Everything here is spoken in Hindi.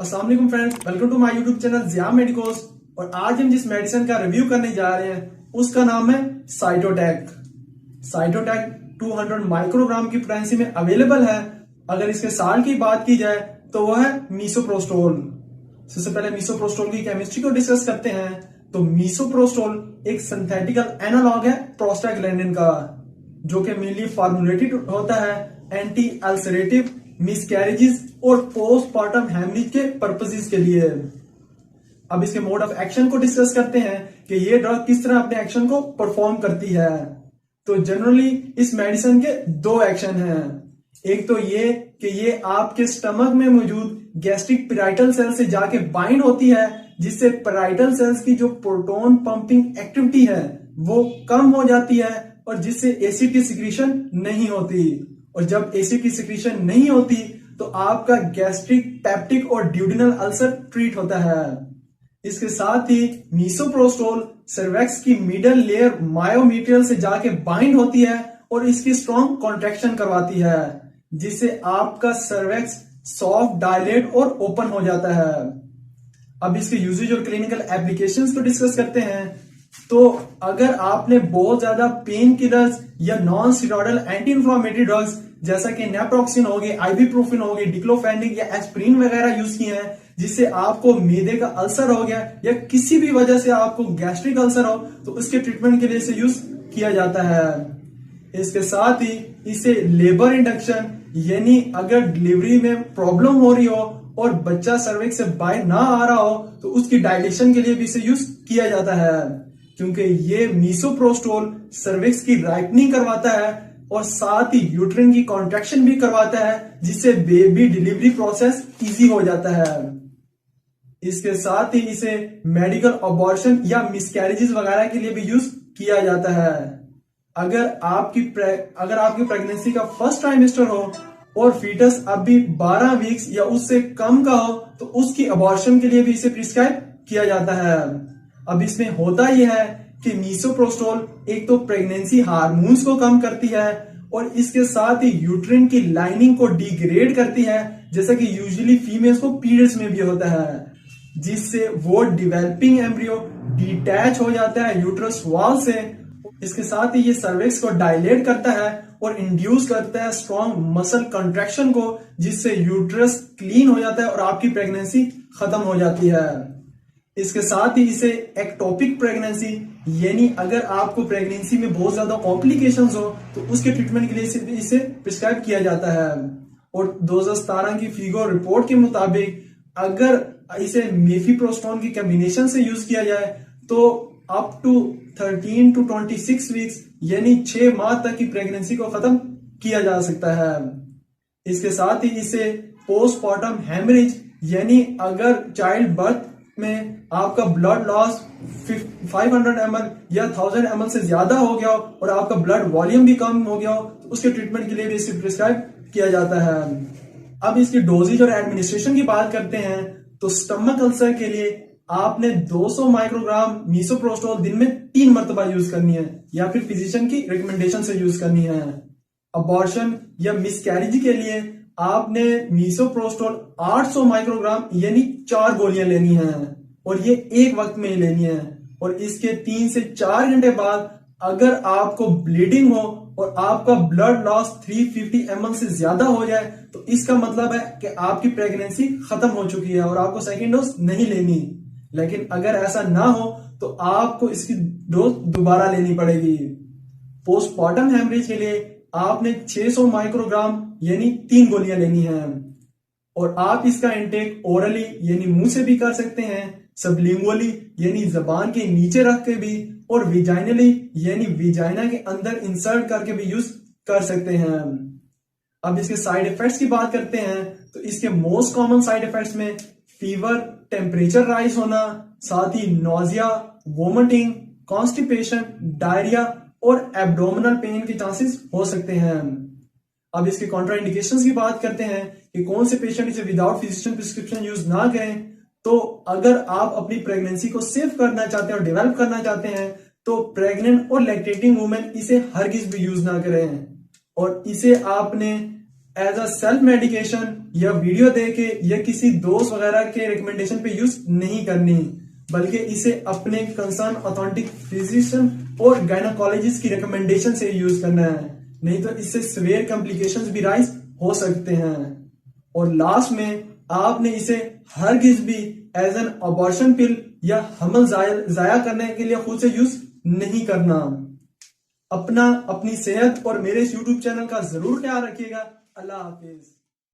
अस्सलाम वालेकुम friends, welcome to my YouTube channel Zia medicos. और आज हम जिस मेडिसिन का रिव्यू करने जा रहे हैं उसका नाम है साइटोटैक। साइटोटैक 200 माइक्रोग्राम की पोटेंसी में अवेलेबल है। अगर इसके साल्ट की बात की जाए तो वह है मीसोप्रोस्टोल। सबसे पहले मीसोप्रोस्टोल की केमिस्ट्री को डिस्कस करते हैं। तो मीसोप्रोस्टोल एक सिंथेटिकल एनालॉग है प्रोस्टाग्लैंडिन का, जो कि मेनली फार्मुलेटेड होता है एंटी अल्सरेटिव, मिसकैरेजेस और पोस्टपार्टम हेमरेज के पर्पसेस के लिए। अब इसके मोड ऑफ एक्शन को डिस्कस करते हैं कि ये ड्रग किस तरह अपने एक्शन को परफॉर्म करती है। तो जनरली इस मेडिसिन के दो एक्शन हैं। एक तो ये कि ये आपके स्टमक में मौजूद गैस्ट्रिक पैराइटल सेल से जाके बाइंड होती है, जिससे पैराइटल सेल्स की जो प्रोटॉन पंपिंग एक्टिविटी है वो कम हो जाती है और जिससे एसिड की सिक्रीशन नहीं होती। और जब एसिड की सिक्रीशन नहीं होती तो आपका गैस्ट्रिक, पेप्टिक और ड्यूडिनल अल्सर ट्रीट होता है। इसके साथ ही मीसोप्रोस्टोल सर्वेक्स की मिडल लेयर मायोमीट्रियल से जाके बाइंड होती है और इसकी स्ट्रॉन्ग कॉन्ट्रैक्शन करवाती है, जिससे आपका सर्वेक्स सॉफ्ट, डायलेट और ओपन हो जाता है। अब इसके यूजेज और क्लिनिकल एप्लीकेशंस को डिस्कस करते हैं। तो अगर आपने बहुत ज्यादा पेन किलर्स या non steroidal anti inflammatory drugs जैसा कि नेप्रोक्सिन हो गए, आइबुप्रोफेन हो गए, डिक्लोफेनेक या एस्पिरिन वगैरह यूज किए हैं, जिससे आपको मैदे का अल्सर हो गया या किसी भी वजह से आपको गैस्ट्रिक अल्सर हो, तो उसके ट्रीटमेंट के लिए इसे यूज किया जाता है। इसके साथ ही इसे लेबर इंडक्शन, यानी अगर डिलीवरी में प्रॉब्लम हो रही हो और बच्चा सर्विक्स से बाहर ना आ रहा हो तो उसकी डायलेशन के लिए भी इसे यूज किया जाता है, क्योंकि ये मीसोप्रोस्टोल सर्विक्स की राइपनिंग करवाता है और साथ ही यूट्रिन की कॉन्ट्रैक्शन भी करवाता है, जिससे बेबी डिलीवरी प्रोसेस इजी हो जाता है। इसके साथ ही इसे मेडिकल अबॉर्शन या मिसकैरेजेस वगैरह के लिए भी यूज किया जाता है। अगर आपकी प्रेगनेंसी का फर्स्ट ट्राइमेस्टर हो और फीटस अभी 12 वीक्स या उससे कम का हो तो उसकी अबॉर्शन के लिए भी इसे प्रिस्क्राइब किया जाता है। अब इसमें होता यह है कि मीसोप्रोस्टोल एक तो प्रेगनेंसी हार्मोन्स को कम करती है और इसके साथ ही यूट्रिन की लाइनिंग को डिग्रेड करती है, जैसा कि यूजुअली फीमेल्स को पीरियड्स में भी होता है, जिससे वो डेवलपिंग एम्ब्रियो डिटैच हो जाता है यूट्रस वॉल से। इसके साथ ही ये सर्विक्स को डायलेट करता है और इंड्यूस करता है स्ट्रॉन्ग मसल कंट्रैक्शन को, जिससे यूट्रस क्लीन हो जाता है और आपकी प्रेगनेंसी खत्म हो जाती है। इसके साथ ही इसे एक्टोपिक प्रेगनेंसी, यानी अगर आपको प्रेगनेंसी में बहुत ज्यादा कॉम्प्लिकेशंस हो तो उसके ट्रीटमेंट के लिए इसे प्रिस्क्राइब किया जाता है। और 2017 की फिगो रिपोर्ट के मुताबिक अगर इसे मीफीप्रोस्टोन की कॉम्बिनेशन से यूज किया जाए तो अप टू 13 to 26 वीक्स यानी 6 माह तक की प्रेगनेंसी को खत्म किया जा सकता है। इसके साथ ही इसे पोस्टपार्टम हेमरेज, यानी अगर चाइल्ड बर्थ में आपका ब्लड लॉस 500 ml या 1000 ml से ज्यादा हो गया हो और आपका ब्लड वॉल्यूम भी कम हो गया हो तो उसके ट्रीटमेंट के लिए भी इसे प्रिस्क्राइब किया जाता है। अब इसकी डोजेज और एडमिनिस्ट्रेशन की बात करते हैं। तो स्टमक अल्सर के लिए आपने 200 माइक्रोग्राम मीसोप्रोस्टोल दिन में 3 मरतबा यूज करनी है या फिर फिजिशियन की रिकमेंडेशन से यूज करनी है। अबॉर्शन या मिसकैरेज के लिए आपने मीसोप्रोस्टोल 800 माइक्रोग्राम यानी 4 गोलियां लेनी है और ये एक वक्त में ही लेनी है। और इसके 3 से 4 घंटे बाद अगर आपको ब्लीडिंग हो और आपका ब्लड लॉस 350 ml से ज्यादा हो जाए तो इसका मतलब है कि आपकी प्रेगनेंसी खत्म हो चुकी है और आपको सेकेंड डोज नहीं लेनी। लेकिन अगर ऐसा ना हो तो आपको इसकी डोज दोबारा लेनी पड़ेगी। पोस्टपार्टम हेमरेज के लिए आपने 600 माइक्रोग्राम यानी 3 गोलियां लेनी है और आप इसका इंटेक ओरली यानी मुंह से भी कर सकते हैं, सबलिंगुअली यानी जबान के नीचे रख के भी, और विजाइनली यानी विजाइना के अंदर इंसर्ट करके भी यूज कर सकते हैं। अब इसके साइड इफेक्ट्स की बात करते हैं। तो इसके मोस्ट कॉमन साइड इफेक्ट्स में फीवर, टेम्परेचर राइज होना, साथ ही नोजिया, वोमिटिंग, कॉन्स्टिपेशन, डायरिया और एब्डोमिनल पेन के चांसेस हो सकते हैं। अब इसके कॉन्ट्राइंडिकेशंस की बात करते हैं कि कौन से पेशेंट इसे विदाउट फिजिशियन प्रिस्क्रिप्शन यूज ना करें। तो अगर आप अपनी प्रेगनेंसी को सेव करना चाहते हैं और डेवलप करना चाहते हैं तो प्रेग्नेंट और लैक्टेटिंग वुमेन इसे हरगिज भी यूज ना करें और इसे आपने एज अ सेल्फ मेडिकेशन या वीडियो देके या किसी दोस्त वगैरह के रिकमेंडेशन पे यूज नहीं करनी, बल्कि इसे अपने कंसर्न ऑथेंटिक फिजिशियन और गायनोकोलॉजिस्ट की रिकमेंडेशन से यूज करना है, नहीं तो इससे सीवियर कॉम्प्लिकेशंस भी राइज हो सकते हैं। और लास्ट में आपने इसे हरगिज भी एज एन अबॉर्शन पिल या हमल जाया करने के लिए खुद से यूज नहीं करना। अपनी सेहत और मेरे इस यूट्यूब चैनल का जरूर ख्याल रखिएगा। अल्लाह हाफिज।